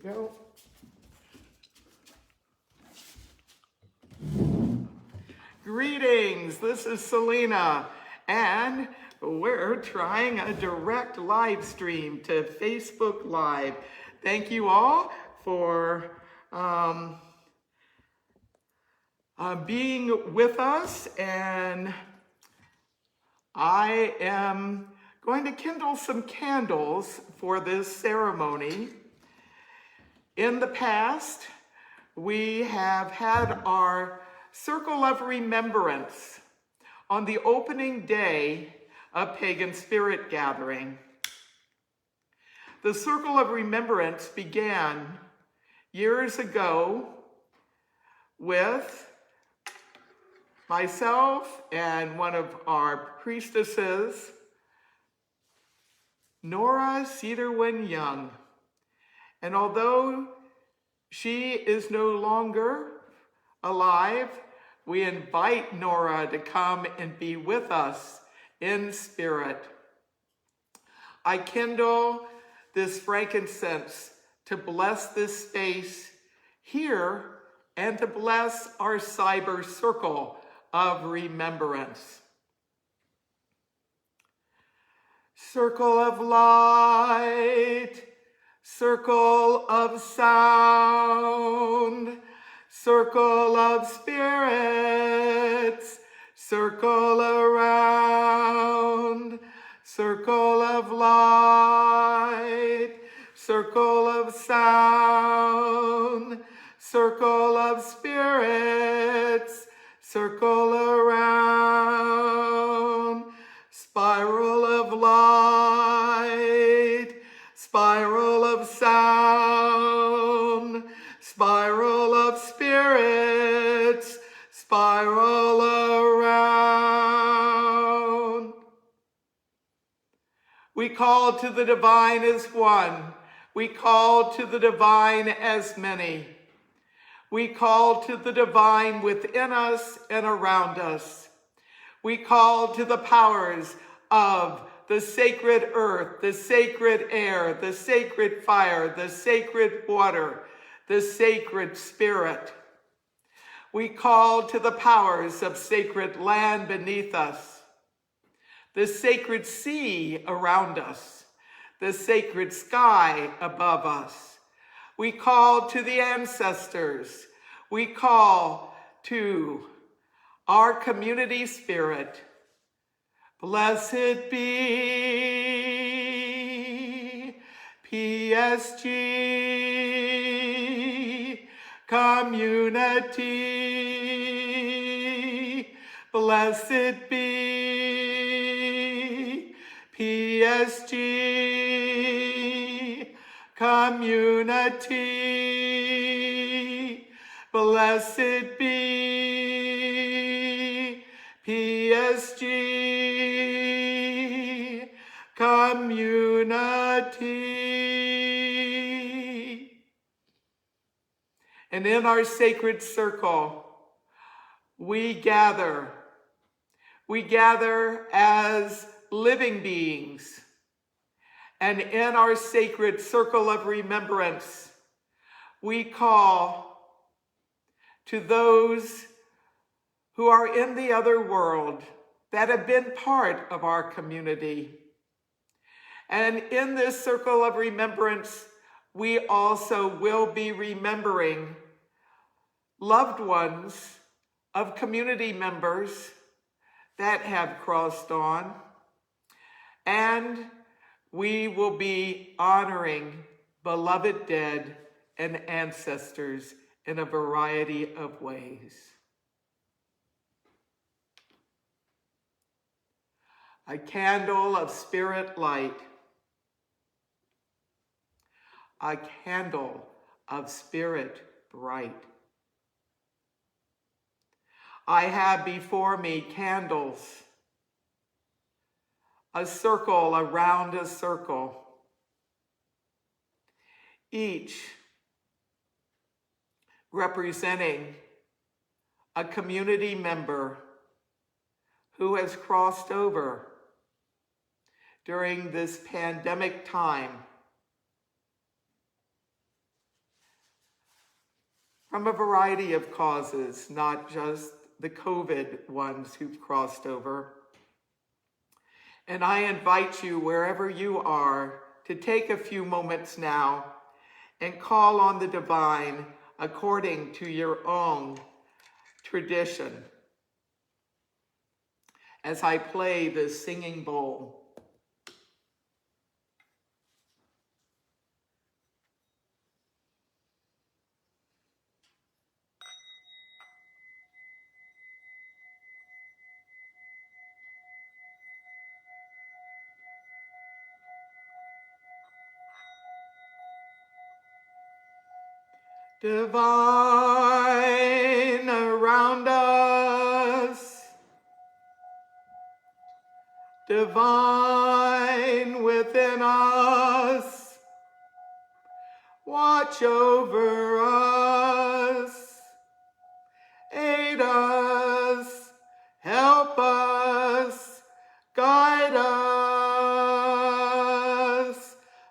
go. Greetings, this is Selena, and we're trying a direct live stream to Facebook Live. Thank you all for being with us, and I am going to kindle some candles for this ceremony. In the past, we have had our Circle of Remembrance on the opening day of Pagan Spirit Gathering. The Circle of Remembrance began years ago with myself and one of our priestesses, Nora Cedarwin Young. And although she is no longer alive, we invite Nora to come and be with us in spirit. I kindle this frankincense to bless this space here and to bless our cyber circle of remembrance. Circle of light, circle of sound, circle of spirits, circle around, circle of light, circle of sound, circle of spirits, circle around, spiral of light, spiral of sound, spiral of spirits, spiral around. We call to the divine as one. We call to the divine as many. We call to the divine within us and around us. We call to the powers of the sacred earth, the sacred air, the sacred fire, the sacred water, the sacred spirit. We call to the powers of sacred land beneath us, the sacred sea around us, the sacred sky above us. We call to the ancestors. We call to our community spirit. Blessed be PSG Community. Blessed be PSG Community. Blessed be PSG Community. And in our sacred circle, we gather. We gather as living beings. And in our sacred circle of remembrance, we call to those who are in the other world that have been part of our community. And in this circle of remembrance, we also will be remembering loved ones of community members that have crossed on. And we will be honoring beloved dead and ancestors in a variety of ways. A candle of spirit light. A candle of spirit bright. I have before me candles, a circle around a circle, each representing a community member who has crossed over during this pandemic time from a variety of causes, not just the COVID ones who've crossed over. And I invite you, wherever you are, to take a few moments now and call on the divine according to your own tradition. As I play this singing bowl, divine around us, divine within us, watch over us, aid us, help us, guide us,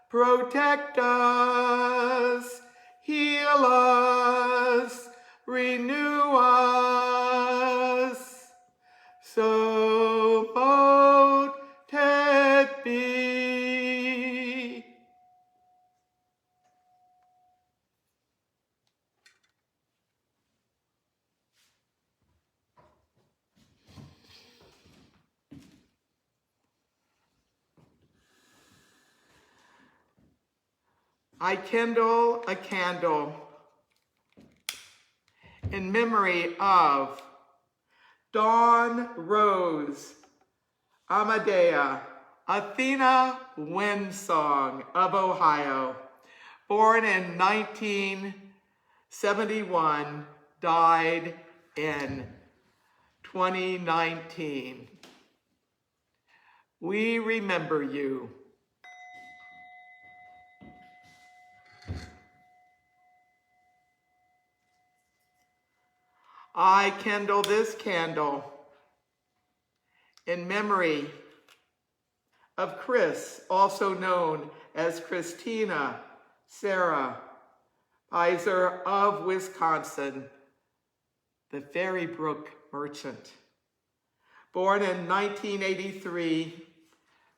protect us, heal us, renew us, so mote it be. I kindle a candle in memory of Dawn Rose Amadea Athena Windsong of Ohio, born in 1971, died in 2019. We remember you. I kindle this candle in memory of Chris, also known as Christina Sarah Pizer of Wisconsin, the Ferry Brook merchant. Born in 1983,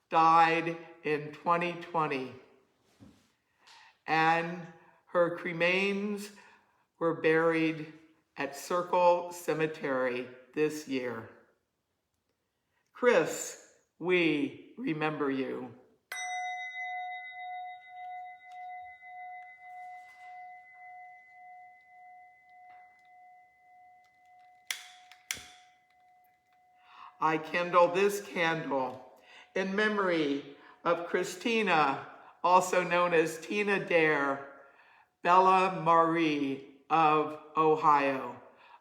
died in 2020. And her cremains were buried at Circle Cemetery this year. Chris, we remember you. I kindle this candle in memory of Christina, also known as Tina Dare, Bella Marie of Ohio,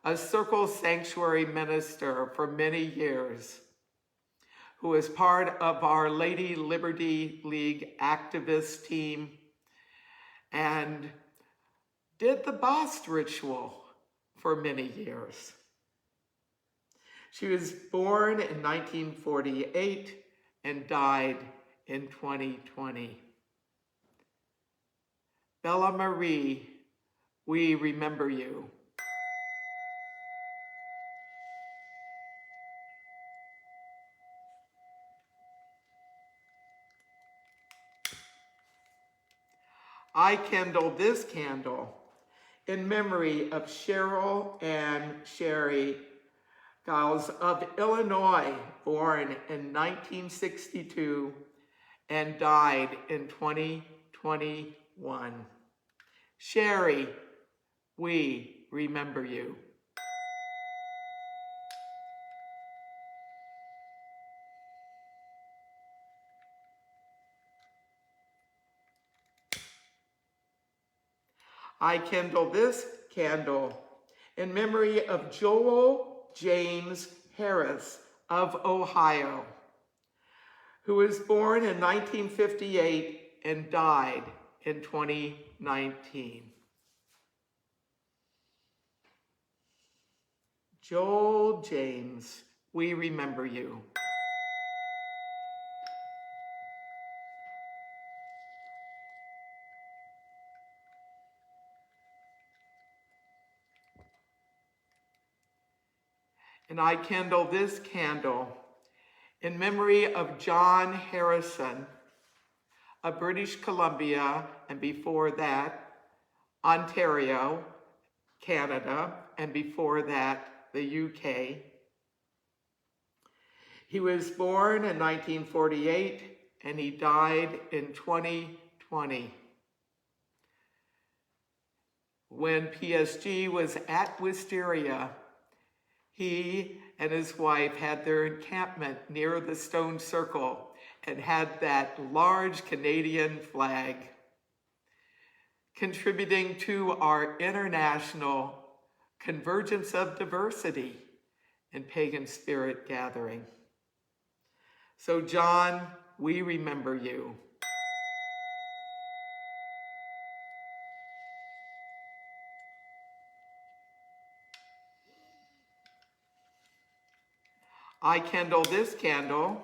a Circle Sanctuary minister for many years, who was part of our Lady Liberty League activist team and did the Bast ritual for many years. She was born in 1948 and died in 2020. Bella Marie, we remember you. I kindle this candle in memory of Cheryl and Sherry Giles of Illinois, born in 1962 and died in 2021. Sherry, we remember you. I kindle this candle in memory of Joel James Harris of Ohio, who was born in 1958 and died in 2019. Joel James, we remember you. And I kindle this candle in memory of John Harrison of British Columbia, and before that, Ontario, Canada, and before that, the UK. He was born in 1948 and he died in 2020. When PSG was at Wisteria, he and his wife had their encampment near the stone circle and had that large Canadian flag, contributing to our international convergence of diversity and pagan spirit gathering. So John, we remember you. I kindle this candle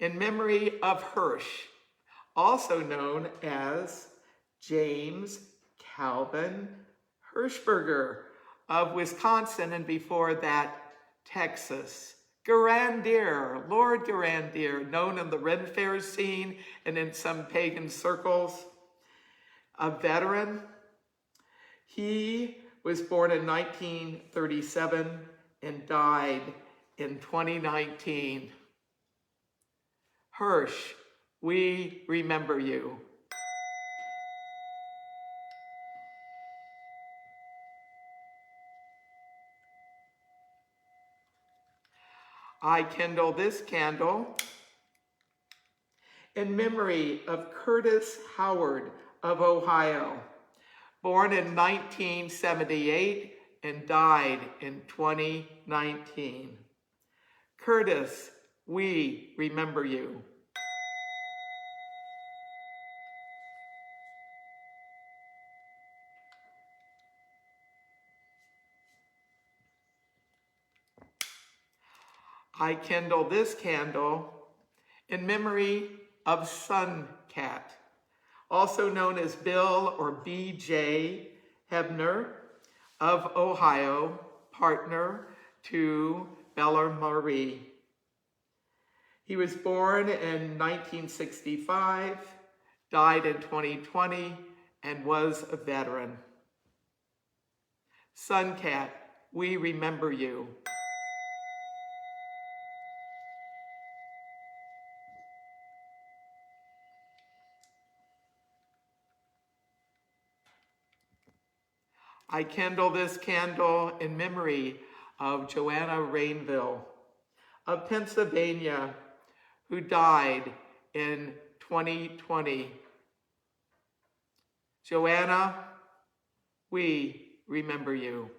in memory of Hirsch, also known as James Calvin Hirschberger of Wisconsin, and before that, Texas. Garandier, Lord Garandier, known in the Ren Fair scene and in some pagan circles, a veteran. He was born in 1937 and died in 2019. Hirsch, we remember you. I kindle this candle in memory of Curtis Howard of Ohio, born in 1978 and died in 2019. Curtis, we remember you. I kindle this candle in memory of Sun Cat, also known as Bill or B.J. Hebner of Ohio, partner to Bella Marie. He was born in 1965, died in 2020, and was a veteran. Sun Cat, we remember you. I kindle this candle in memory of Joanna Rainville of Pennsylvania, who died in 2020. Joanna, we remember you.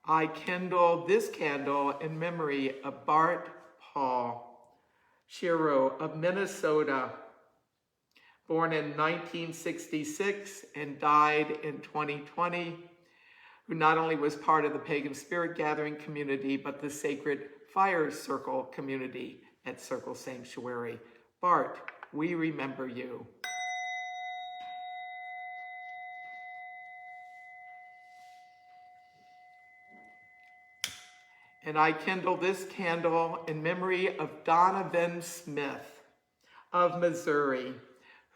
I kindle this candle in memory of Bart Paul Shiro of Minnesota, born in 1966 and died in 2020, who not only was part of the Pagan Spirit Gathering community, but the Sacred Fire Circle community at Circle Sanctuary. Bart, we remember you. And I kindle this candle in memory of Donovan Smith of Missouri,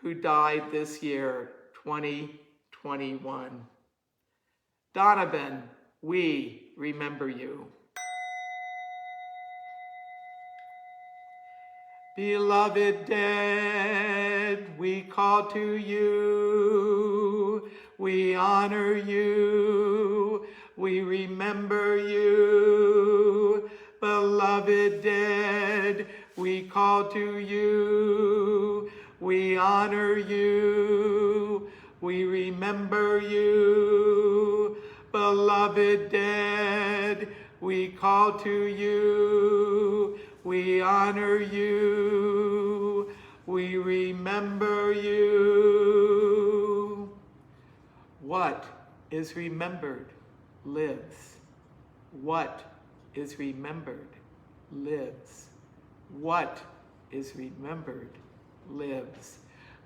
who died this year, 2021. Donovan, we remember you. Beloved dead, we call to you. We honor you. We remember you. Beloved dead, we call to you. We honor you. We remember you. Beloved dead, we call to you. We honor you. We remember you. What is remembered lives. What is remembered lives. What is remembered lives.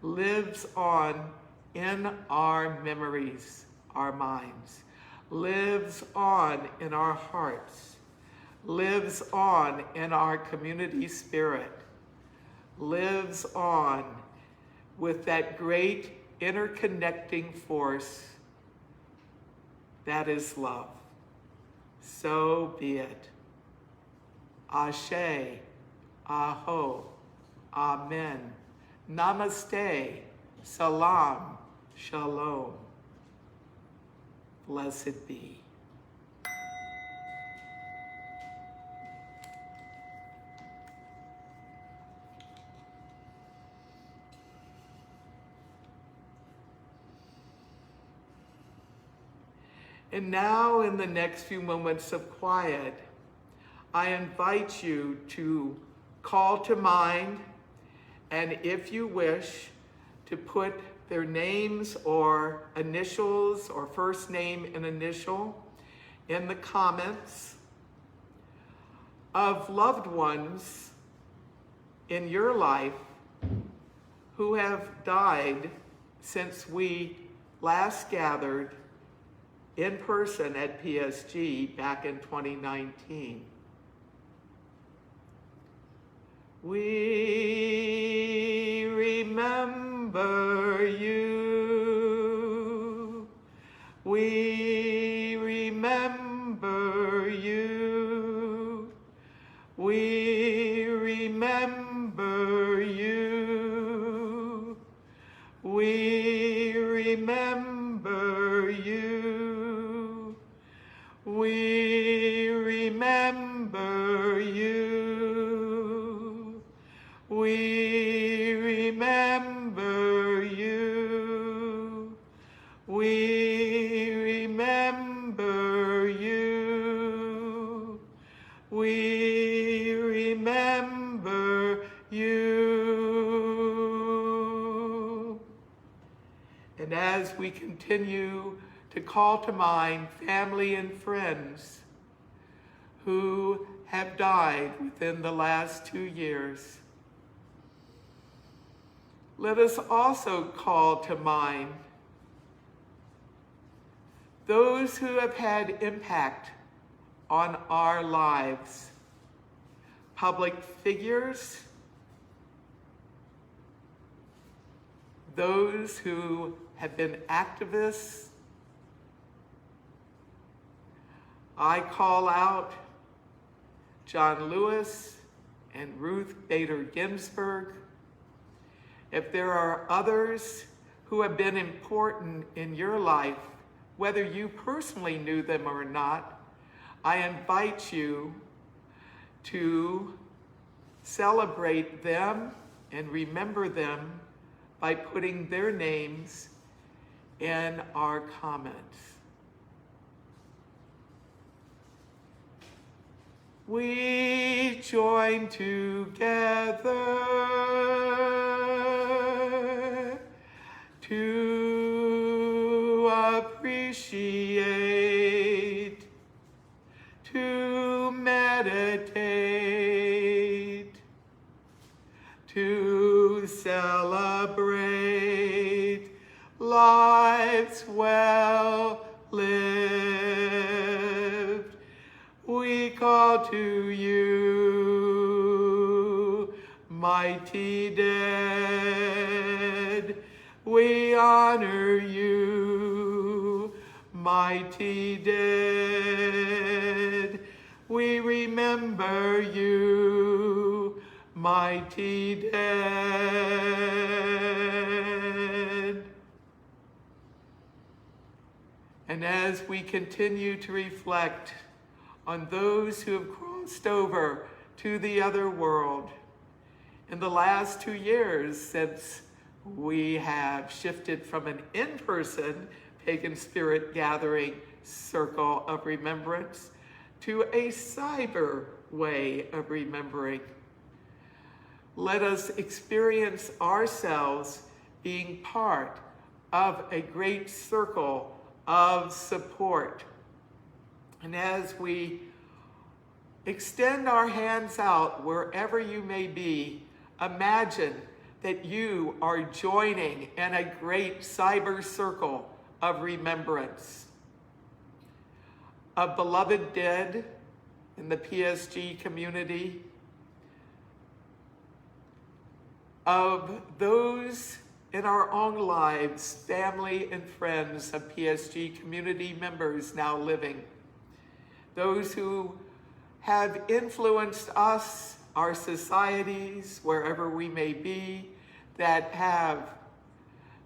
lives on in our memories, our minds, lives on in our hearts, lives on in our community spirit, lives on with that great interconnecting force that is love. So be it. Ashe, Aho, Amen, Namaste, Salam, Shalom. Blessed be. And now, in the next few moments of quiet, I invite you to call to mind, and if you wish, to put their names or initials or first name and initial in the comments of loved ones in your life who have died since we last gathered in person at PSG back in 2019. We remember you. We remember you. We remember you. We remember you. We remember you. We remember you. We remember you. We remember you. And as we continue to call to mind family and friends who have died within the last 2 years, let us also call to mind those who have had impact on our lives, public figures, those who have been activists. I call out John Lewis and Ruth Bader Ginsburg. If there are others who have been important in your life, whether you personally knew them or not, I invite you to celebrate them and remember them by putting their names in our comments. We join together to appreciate, to meditate, to celebrate lives well lived. We call to you, mighty dead. We honor you, mighty dead. We remember you, mighty dead. And as we continue to reflect on those who have crossed over to the other world in the last 2 years since we have shifted from an in-person pagan spirit gathering circle of remembrance to a cyber way of remembering. Let us experience ourselves being part of a great circle of support. And as we extend our hands out wherever you may be, imagine that you are joining in a great cyber circle of remembrance of beloved dead in the PSG community, of those in our own lives, family and friends of PSG community members now living, those who have influenced us, our societies, wherever we may be, that have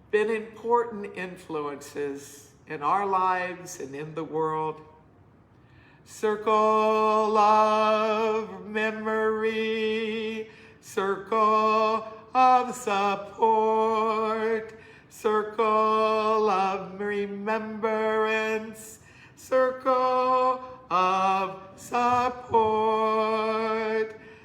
been important influences in our lives and in the world. Circle of memory, circle of support, circle of remembrance, circle of support,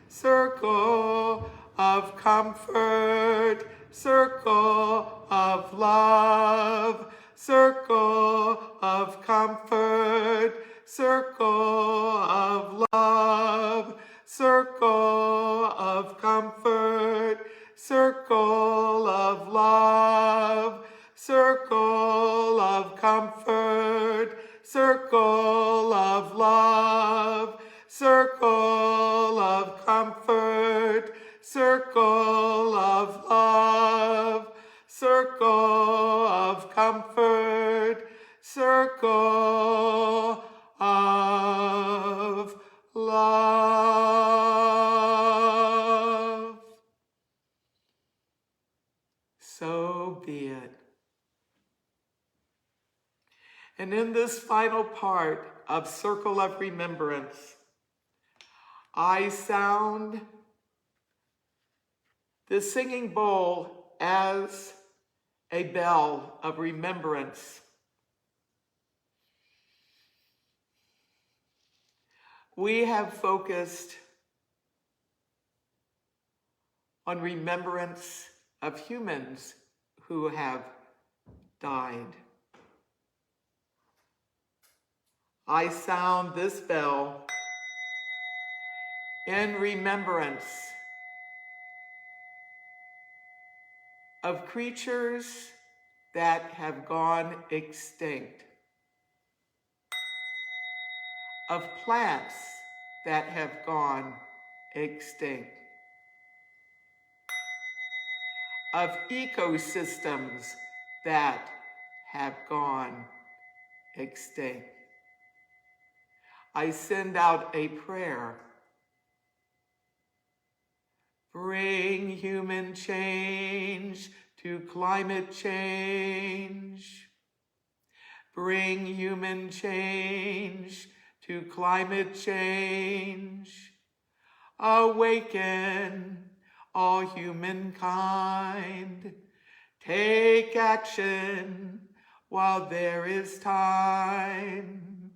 circle of comfort, circle of love, circle of comfort, circle of love, circle of comfort, circle of love, circle of comfort, circle of love, circle of comfort, circle of love, circle of comfort, circle of love. So be it. And in this final part of Circle of Remembrance, I sound the singing bowl as a bell of remembrance. We have focused on remembrance of humans who have died. I sound this bell in remembrance of creatures that have gone extinct, of plants that have gone extinct, of ecosystems that have gone extinct. I send out a prayer. Bring human change to climate change. Bring human change to climate change. Awaken all humankind. Take action while there is time.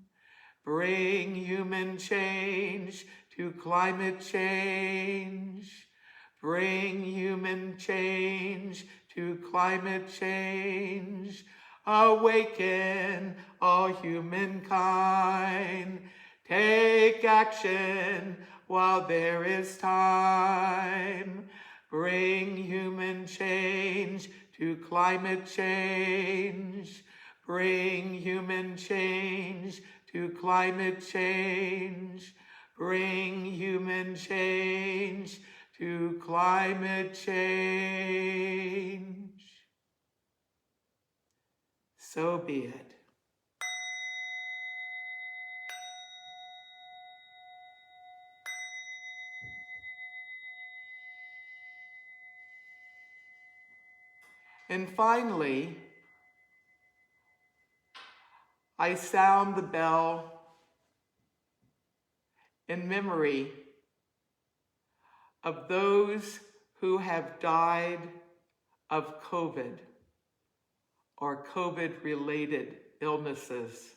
Bring human change to climate change. Bring human change to climate change. Awaken all humankind. Take action while there is time. Bring human change to climate change. Bring human change to climate change. Bring human change to climate change. So be it. And finally, I sound the bell in memory of those who have died of COVID or COVID-related illnesses.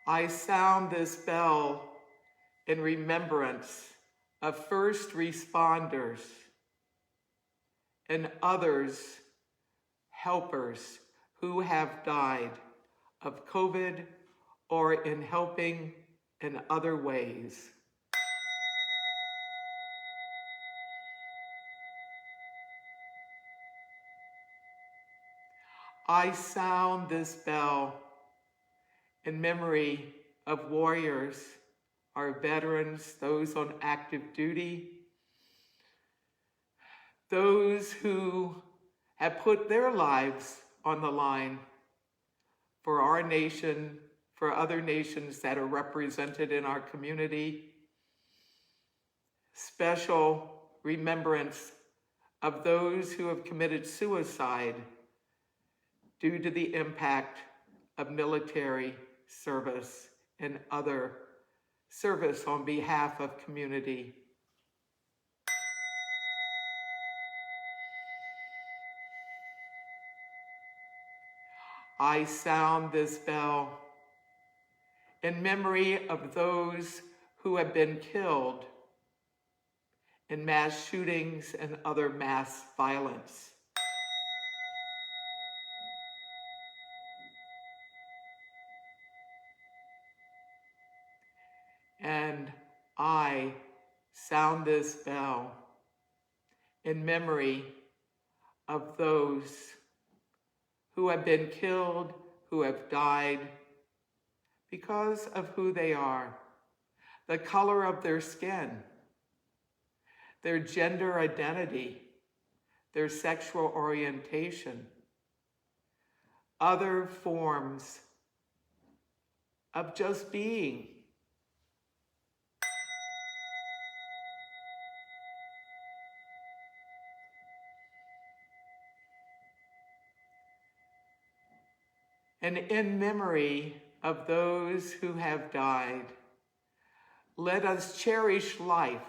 I sound this bell in remembrance of first responders and others, helpers who have died of COVID or in helping in other ways. I sound this bell in memory of warriors, our veterans, those on active duty, those who have put their lives on the line for our nation, for other nations that are represented in our community. Special remembrance of those who have committed suicide due to the impact of military service and other service on behalf of community. I sound this bell in memory of those who have been killed in mass shootings and other mass violence. And I sound this bell in memory of those who have been killed, who have died because of who they are, the color of their skin, their gender identity, their sexual orientation, other forms of just being. And in memory of those who have died, let us cherish life.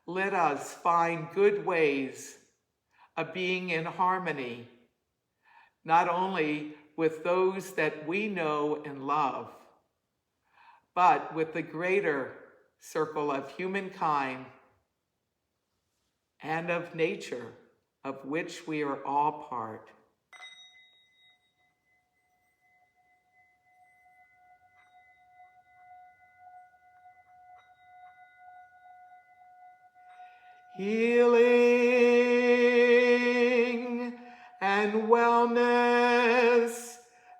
Let us find good ways of being in harmony, not only with those that we know and love, but with the greater circle of humankind and of nature, of which we are all part. Healing and wellness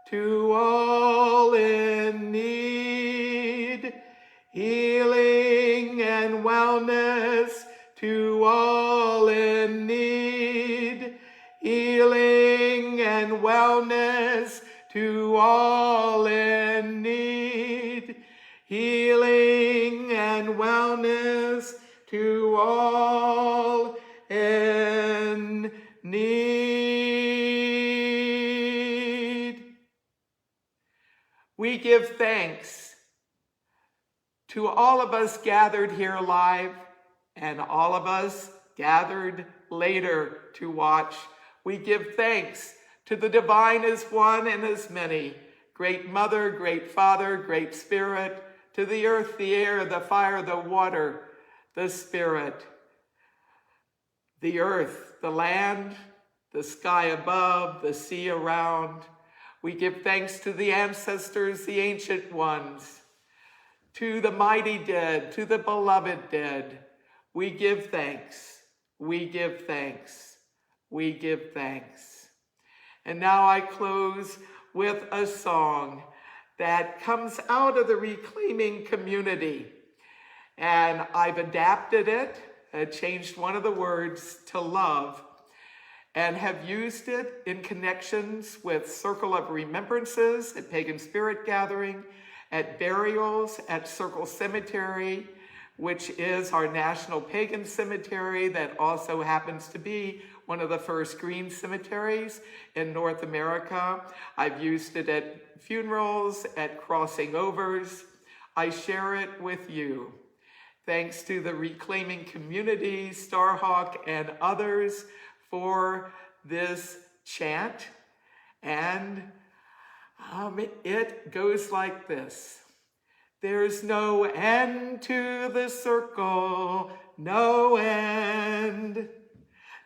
to all in need. Healing and wellness to all in need. Healing and wellness to all in need. Healing and wellness to all in need. We give thanks to all of us gathered here live and all of us gathered later to watch. We give thanks to the divine as one and as many, great Mother, great Father, great Spirit, to the earth, the air, the fire, the water, the Spirit, the earth, the land, the sky above, the sea around. We give thanks to the ancestors, the ancient ones, to the mighty dead, to the beloved dead. We give thanks. We give thanks. We give thanks. And now I close with a song that comes out of the Reclaiming Community. And I've adapted it, changed one of the words to love, and have used it in connections with Circle of Remembrances at Pagan Spirit Gathering, at burials at Circle Cemetery, which is our national pagan cemetery that also happens to be one of the first green cemeteries in North America. I've used it at funerals, at crossing overs. I share it with you. Thanks to the Reclaiming Community, Starhawk, and others for this chant. And it goes like this. There's no end to the circle, no end.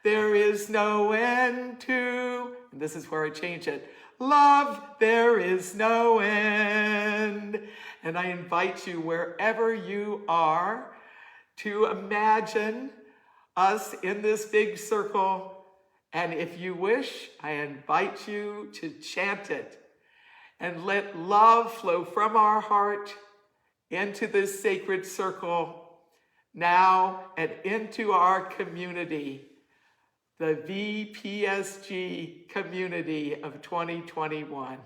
There is no end to, and this is where I change it, love, there is no end. And I invite you, wherever you are, to imagine us in this big circle. And if you wish, I invite you to chant it and let love flow from our heart into this sacred circle now and into our community, the VPSG Community of 2021.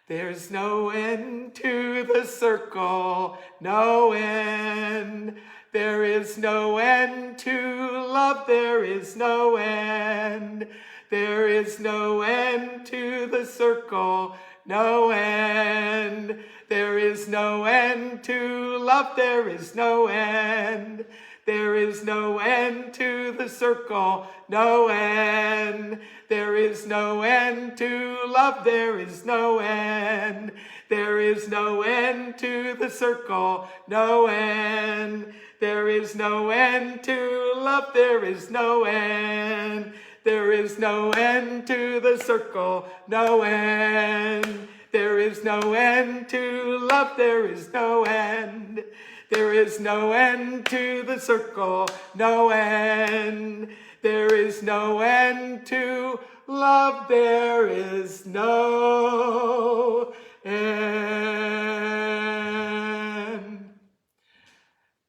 There's no end to the circle, no end. There is no end to love, there is no end. There is no end to the circle, no end. There is no end to love, there is no end. There is no end to the circle, no end. There is no end to love, there is no end. There is no end to the circle, no end. There is no end to love, there is no end. There is no end to the circle, no end. There is no end to love, there is no end. There is no end to the circle, no end. There is no end to love, there is no end.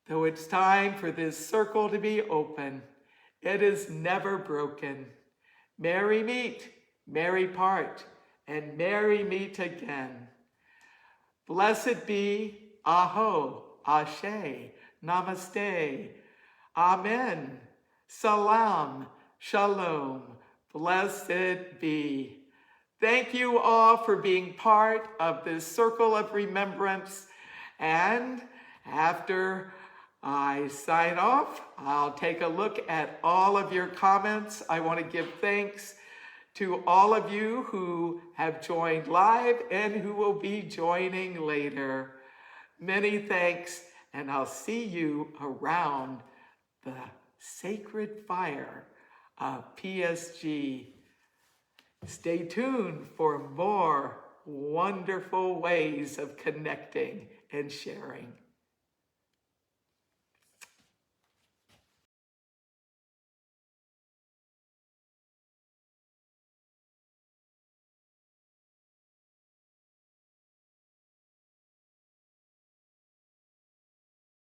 Though it's time for this circle to be open, it is never broken. Merry meet, merry part, and merry meet again. Blessed be Aho, Ashe, Namaste, Amen, Salam, Shalom, blessed be. Thank you all for being part of this Circle of Remembrance. And after I sign off, I'll take a look at all of your comments. I want to give thanks to all of you who have joined live and who will be joining later. Many thanks, and I'll see you around the sacred fire of PSG. Stay tuned for more wonderful ways of connecting and sharing.